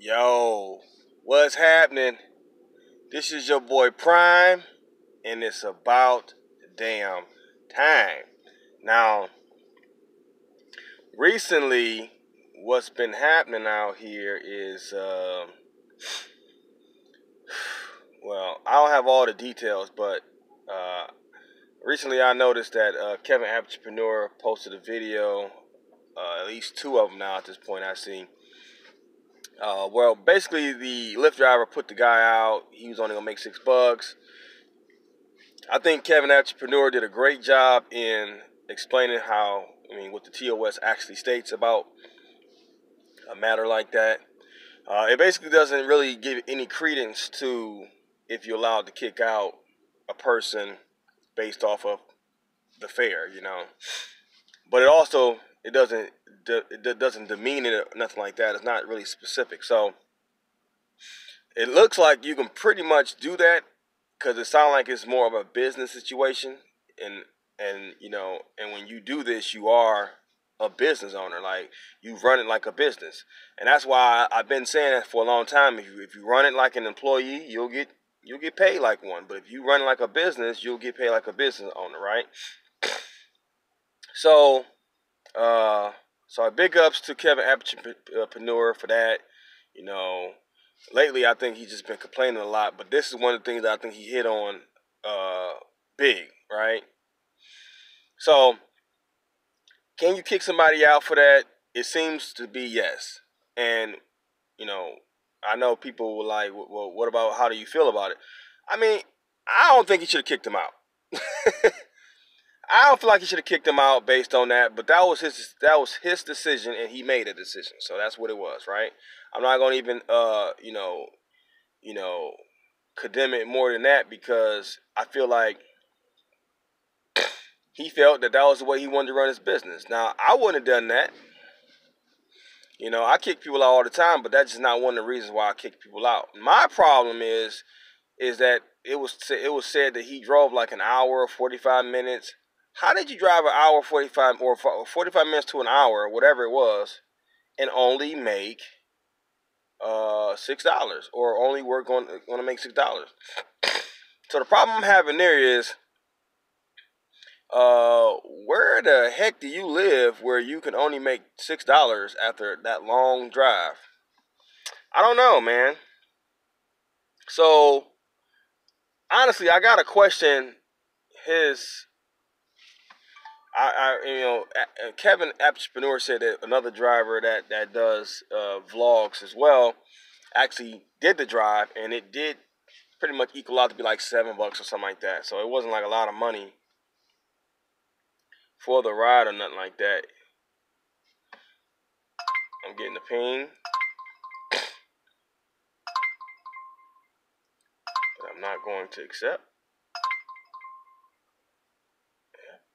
Yo, what's happening? This is your boy Prime, and it's about damn time. Now, recently, what's been happening out here is, well, I don't have all the details, but recently I noticed that Kevin Entrepreneur posted a video, at least two of them now at this point I see. Well, basically, the Lyft driver put the guy out. He was only gonna make $6. I think Kevin Entrepreneur did a great job in explaining what the TOS actually states about a matter like that. It basically doesn't really give any credence to if you're allowed to kick out a person based off of the fare, But it doesn't demean it or nothing like that. It's not really specific. So it looks like you can pretty much do that because it sounds like it's more of a business situation. And when you do this, you are a business owner. Like, you run it like a business. And that's why I've been saying that for a long time. If you run it like an employee, you'll get paid like one. But if you run it like a business, you'll get paid like a business owner, right? So big ups to Kevin Entrepreneur for that. Lately I think he's just been complaining a lot, but this is one of the things that I think he hit on big, right? So, can you kick somebody out for that? It seems to be yes. And, I know people were like, well, what about, how do you feel about it? I mean, I don't think he should have kicked him out. I don't feel like he should have kicked him out based on that, but that was his decision, and he made a decision. So that's what it was, right? I'm not gonna even condemn it more than that, because I feel like he felt that was the way he wanted to run his business. Now, I wouldn't have done that. I kick people out all the time, but that's just not one of the reasons why I kick people out. My problem is that it was said that he drove like an hour, 45 minutes. How did you drive an hour, 45 or 45 minutes to an hour, or whatever it was, and only make $6, or only going to make $6? So the problem I'm having there is, where the heck do you live where you can only make $6 after that long drive? I don't know, man. So honestly, I gotta question his. Kevin Entrepreneur said that another driver that does vlogs as well actually did the drive, and it did pretty much equal out to be like $7 or something like that. So it wasn't like a lot of money for the ride or nothing like that. I'm getting the ping, but I'm not going to accept.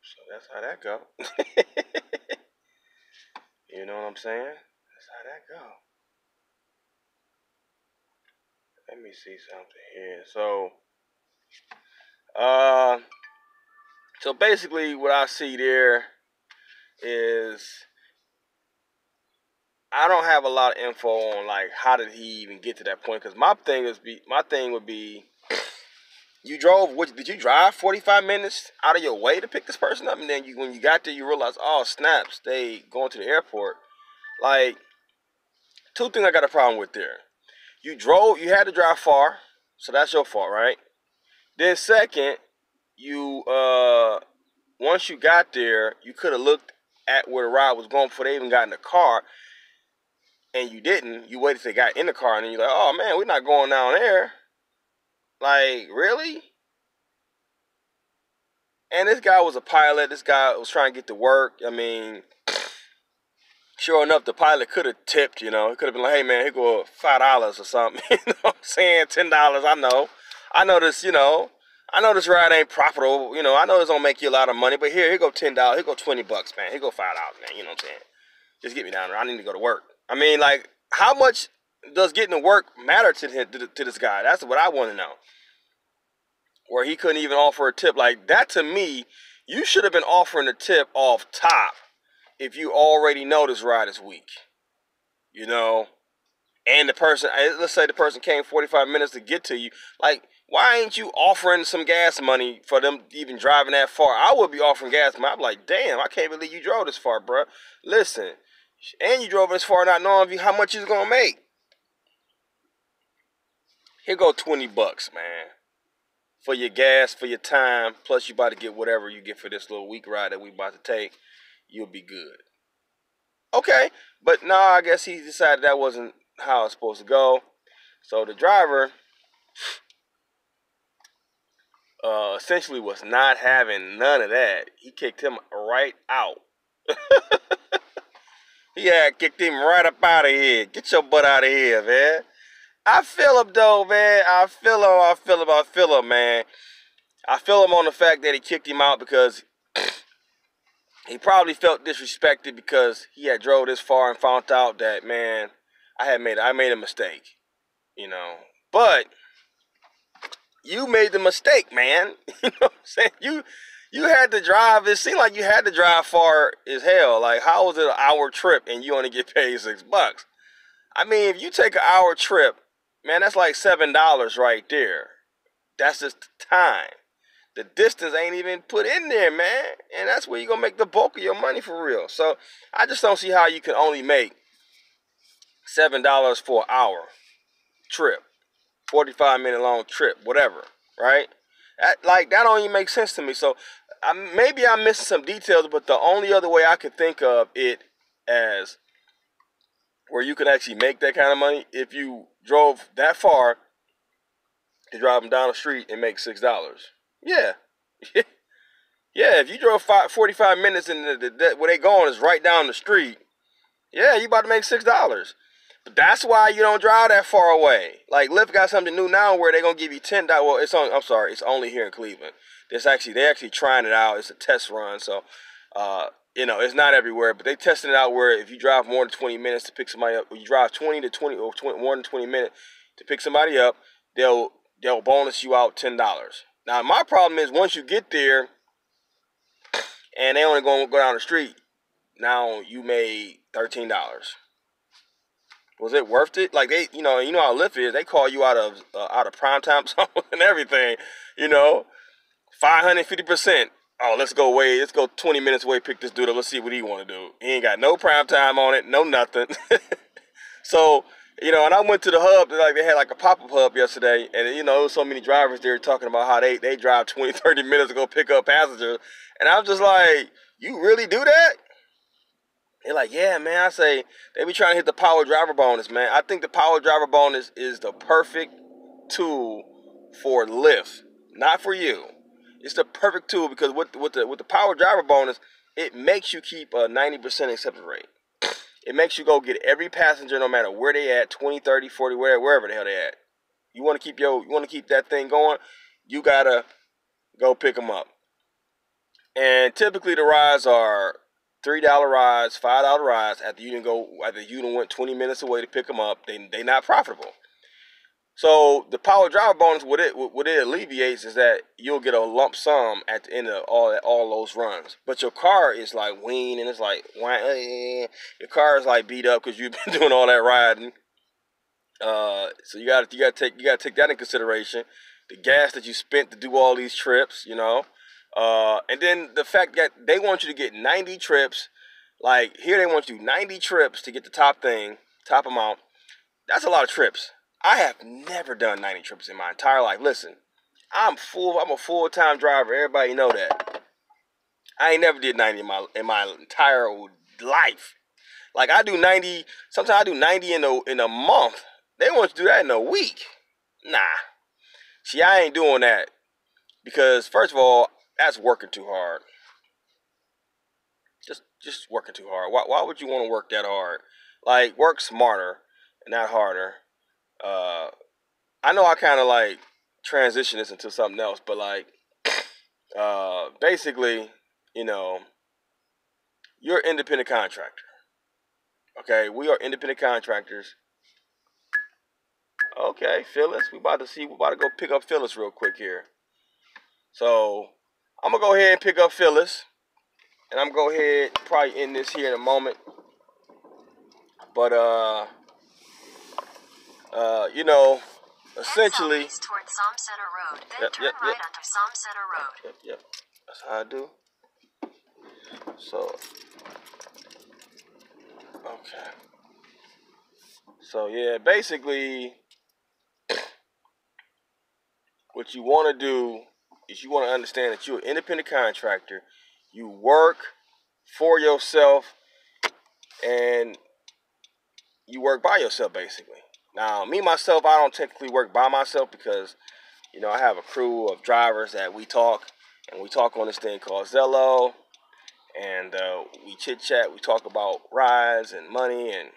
So that's how that go. You know what I'm saying? That's how that go. Let me see something here. So basically what I see there is, I don't have a lot of info on like how did he even get to that point, because my thing would be, did you drive 45 minutes out of your way to pick this person up? And then when you got there, you realize, oh, snaps, they going to the airport. Like, two things I got a problem with there. You had to drive far, so that's your fault, right? Then second, once you got there, you could have looked at where the ride was going before they even got in the car, and you didn't. You waited till they got in the car, and then you're like, oh man, we're not going down there. Like, really? And this guy was a pilot. This guy was trying to get to work. I mean, sure enough, the pilot could have tipped, He could have been like, hey, man, here go $5 or something. You know what I'm saying? $10, I know this, I know this ride ain't profitable. I know this don't make you a lot of money, but here go $10. Here go $20, man. Here go $5, man. You know what I'm saying? Just get me down there. I need to go to work. I mean, like, how much does getting to work matter to this guy? That's what I want to know. Where he couldn't even offer a tip. Like, that to me, you should have been offering a tip off top if you already know this ride is weak. and the person, let's say the person came 45 minutes to get to you, like, why ain't you offering some gas money for them even driving that far? I would be offering gas money. I'm like, damn, I can't believe you drove this far, bro. Listen, and you drove this far not knowing how much you're going to make. Here go 20 bucks, man. For your gas, for your time, plus you about to get whatever you get for this little week ride that we about to take, you'll be good. Okay, but no, I guess he decided that wasn't how it's supposed to go. So the driver essentially was not having none of that. He kicked him right out. He had kicked him right up out of here. Get your butt out of here, man. I feel him though, man. I feel him, man. I feel him on the fact that he kicked him out because he probably felt disrespected because he had drove this far and found out that, man, I made a mistake, you know. But you made the mistake, man. You know what I'm saying? You had to drive. It seemed like you had to drive far as hell. Like, how was it an hour trip and you only get paid $6? I mean, if you take an hour trip, man, that's like $7 right there. That's just the time. The distance ain't even put in there, man. And that's where you're going to make the bulk of your money for real. So I just don't see how you can only make $7 for an hour trip. 45-minute long trip, whatever, right? That don't even make sense to me. So maybe I'm missing some details, but the only other way I could think of it as where you could actually make that kind of money if you drove that far to drive them down the street and make $6. Yeah. Yeah, if you drove 45 minutes and where they going is right down the street, yeah, you about to make $6. But that's why you don't drive that far away. Like, Lyft got something new now where they're going to give you $10. Well, it's only here in Cleveland. They're actually trying it out. It's a test run. So, it's not everywhere. But they testing it out where if you drive more than 20 minutes to pick somebody up, or you drive more than 20 minutes to pick somebody up, they'll bonus you out $10. Now, my problem is once you get there and they only going to go down the street, now you made $13. Was it worth it? Like, they, you know how Lyft is. They call you out of prime time and everything. 550%. Oh, let's go 20 minutes away, pick this dude up. Let's see what he want to do. He ain't got no prime time on it, no nothing. So, and I went to the hub. They had like a pop-up hub yesterday. And, it was so many drivers there talking about how they drive 20, 30 minutes to go pick up passengers. And I was just like, you really do that? They're like, yeah, man. I say, they be trying to hit the power driver bonus, man. I think the power driver bonus is the perfect tool for Lyft, not for you. It's the perfect tool because with the power driver bonus, it makes you keep a 90% acceptance rate. It makes you go get every passenger no matter where they at, 20, 30, 40, wherever the hell they at. You want to keep that thing going, you got to go pick them up. And typically the rides are $3 rides, $5 rides. After you done went 20 minutes away to pick them up, they not profitable. So the power driver bonus, what it alleviates is that you'll get a lump sum at the end of all those runs. But your car is like weaned and it's like your car is like beat up because you've been doing all that riding. So you gotta take that in consideration. The gas that you spent to do all these trips, and then the fact that they want you to get 90 trips. Like here they want you to do 90 trips to get the top amount. That's a lot of trips. I have never done 90 trips in my entire life. Listen, I'm a full-time driver. Everybody know that. I ain't never did 90 in my entire life. Like I do 90, sometimes I do 90 in a month. They want you to do that in a week. Nah. See, I ain't doing that because first of all, that's working too hard. Just working too hard. Why would you want to work that hard? Like work smarter and not harder. I know I kind of like transition this into something else, but like, basically, you're an independent contractor. Okay, we are independent contractors. Okay, Phyllis, we about to go pick up Phyllis real quick here. So I'm gonna go ahead and pick up Phyllis, and I'm gonna go ahead probably end this here in a moment. But you know, essentially. Head towards Som Center Road, then turn right onto Som Center Road. Yep. That's how I do. So, okay. So yeah, basically, what you want to do is you want to understand that you're an independent contractor. You work for yourself, and you work by yourself, basically. Now, me, myself, I don't technically work by myself because, you know, I have a crew of drivers that we talk, and we talk on this thing called Zello, and we chit-chat, we talk about rides and money and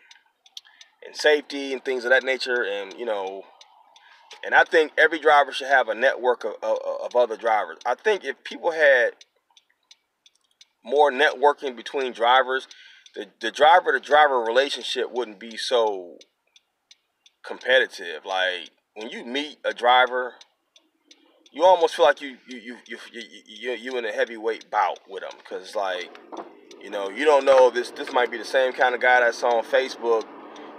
safety and things of that nature, and, you know, and I think every driver should have a network of other drivers. I think if people had more networking between drivers, the driver-to-driver relationship wouldn't be so competitive. Like, when you meet a driver, you almost feel like you in a heavyweight bout with them, because, like, you know, you don't know if this might be the same kind of guy that's on Facebook.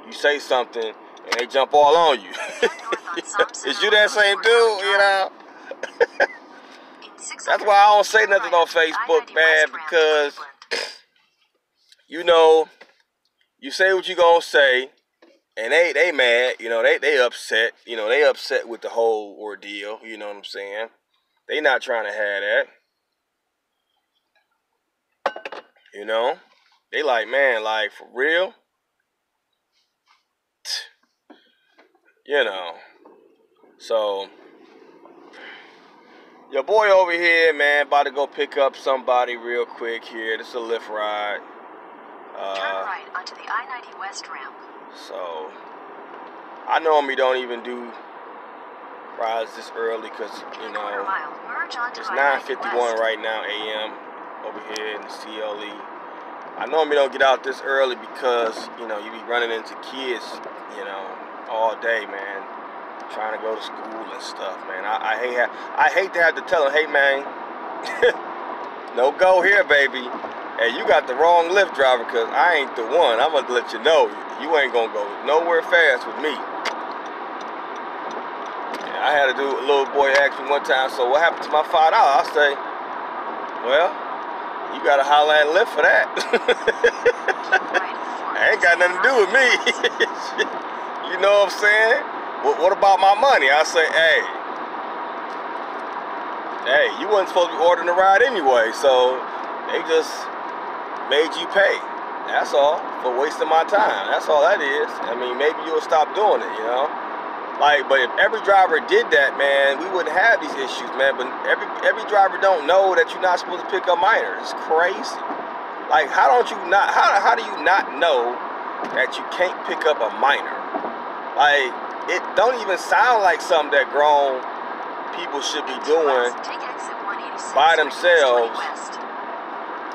You say something and they jump all on you. Is you that same dude? You know. That's why I don't say nothing on Facebook, man, because, you know, you say what you gonna say, and they mad, you know, they upset, you know, they upset with the whole ordeal, you know what I'm saying? They not trying to have that, you know? They like, man, like, for real? You know. So, your boy over here, man, about to go pick up somebody real quick here. This is a Lyft ride. Turn right onto the I-90 West ramp. So, I normally don't even do rides this early because, you know, it's 9:51 right now a.m. over here in the CLE. I normally don't get out this early because, you know, you be running into kids, you know, all day, man, trying to go to school and stuff, man. I hate to have to tell them, hey, man, no go here, baby. Hey, you got the wrong Lyft driver, because I ain't the one. I'm going to let you know, you ain't going to go nowhere fast with me. Yeah, I had to do, a little boy asked me one time, so what happened to my $5? I say, well, you got to holler at Lyft for that. Ain't got nothing to do with me. You know what I'm saying? What about my money? I say, hey, you wasn't supposed to be ordering the ride anyway, so they just made you pay. That's all, for wasting my time. That's all that is. I mean, maybe you'll stop doing it, you know? Like, but if every driver did that, man, we wouldn't have these issues, man. But every driver don't know that you're not supposed to pick up minors. It's crazy. Like, how do you not know that you can't pick up a minor? Like, it don't even sound like something that grown people should be doing by themselves.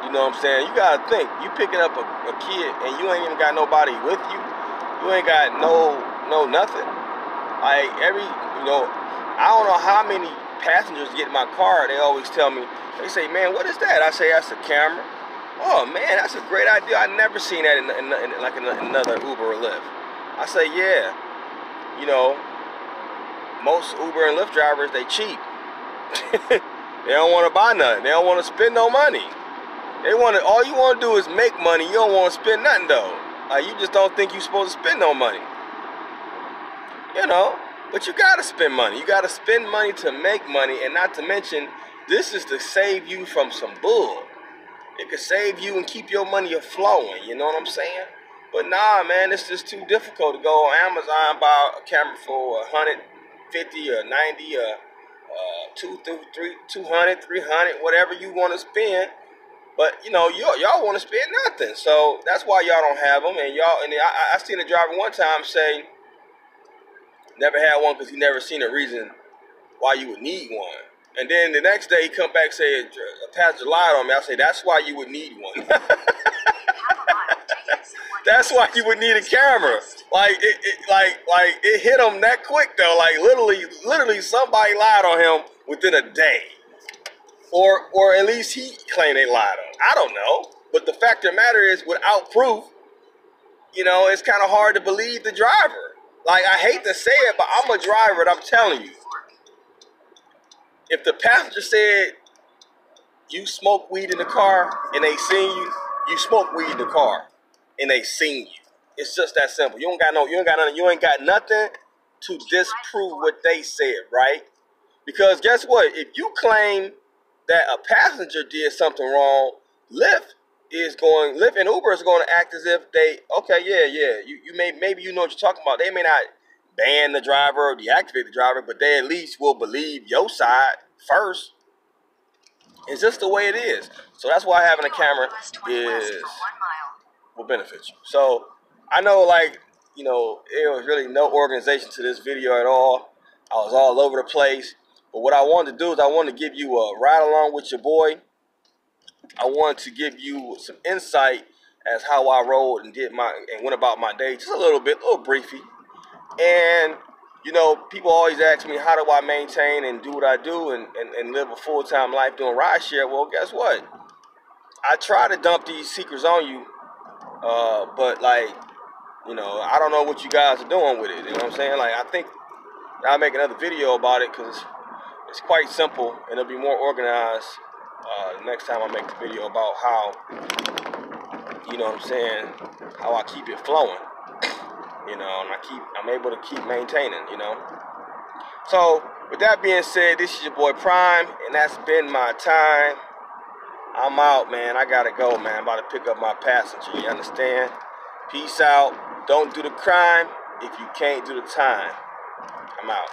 You know what I'm saying? You gotta think, you picking up a kid and you ain't even got nobody with you. You ain't got no nothing. Like, you know, I don't know how many passengers get in my car. They always tell me, they say, man, what is that? I say, that's a camera. Oh, man, that's a great idea. I never seen that in another Uber or Lyft. I say, yeah. You know, most Uber and Lyft drivers, they cheap. They don't want to buy nothing. They don't want to spend no money. All you want to do is make money. You don't want to spend nothing, though. Like, you just don't think you're supposed to spend no money. You know, but you got to spend money. You got to spend money to make money, and not to mention, this is to save you from some bull. It could save you and keep your money flowing, you know what I'm saying? But nah, man, it's just too difficult to go on Amazon, buy a camera for $150 or $90 or $200, $300, whatever you want to spend. But, you know, y'all want to spend nothing. So that's why y'all don't have them. And I seen a driver one time say, never had one because he never seen a reason why you would need one. And then the next day he come back and say, a passenger lied on me. I say, that's why you would need one. That's why you would need a camera. Like it hit him that quick though. Like literally somebody lied on him within a day. Or at least he claimed they lied on him. I don't know. But the fact of the matter is, without proof, you know, it's kind of hard to believe the driver. Like, I hate to say it, but I'm a driver, and I'm telling you, if the passenger said you smoke weed in the car and they seen you, you smoke weed in the car and they seen you. It's just that simple. You ain't got nothing to disprove what they said, right? Because guess what? If you claim that a passenger did something wrong, Lyft and Uber is going to act as if they, okay, yeah. Maybe you know what you're talking about. They may not ban the driver or deactivate the driver, but they at least will believe your side first. It's just the way it is. So that's why having a camera will benefit you. So I know, like, there was really no organization to this video at all. I was all over the place. But what I wanted to do is I wanted to give you a ride along with your boy. I wanted to give you some insight as how I rode and went about my day, just a little briefy. And people always ask me, how do I maintain and do what I do and live a full-time life doing rideshare? Well, guess what? I try to dump these secrets on you, but I don't know what you guys are doing with it. You know what I'm saying? Like, I think I'll make another video about it because it's quite simple and it'll be more organized next time I make the video about how, how I keep it flowing. And I'm able to keep maintaining, So, with that being said, this is your boy Prime, and that's been my time. I'm out, man. I gotta go, man. I'm about to pick up my passenger, you understand? Peace out. Don't do the crime if you can't do the time. I'm out.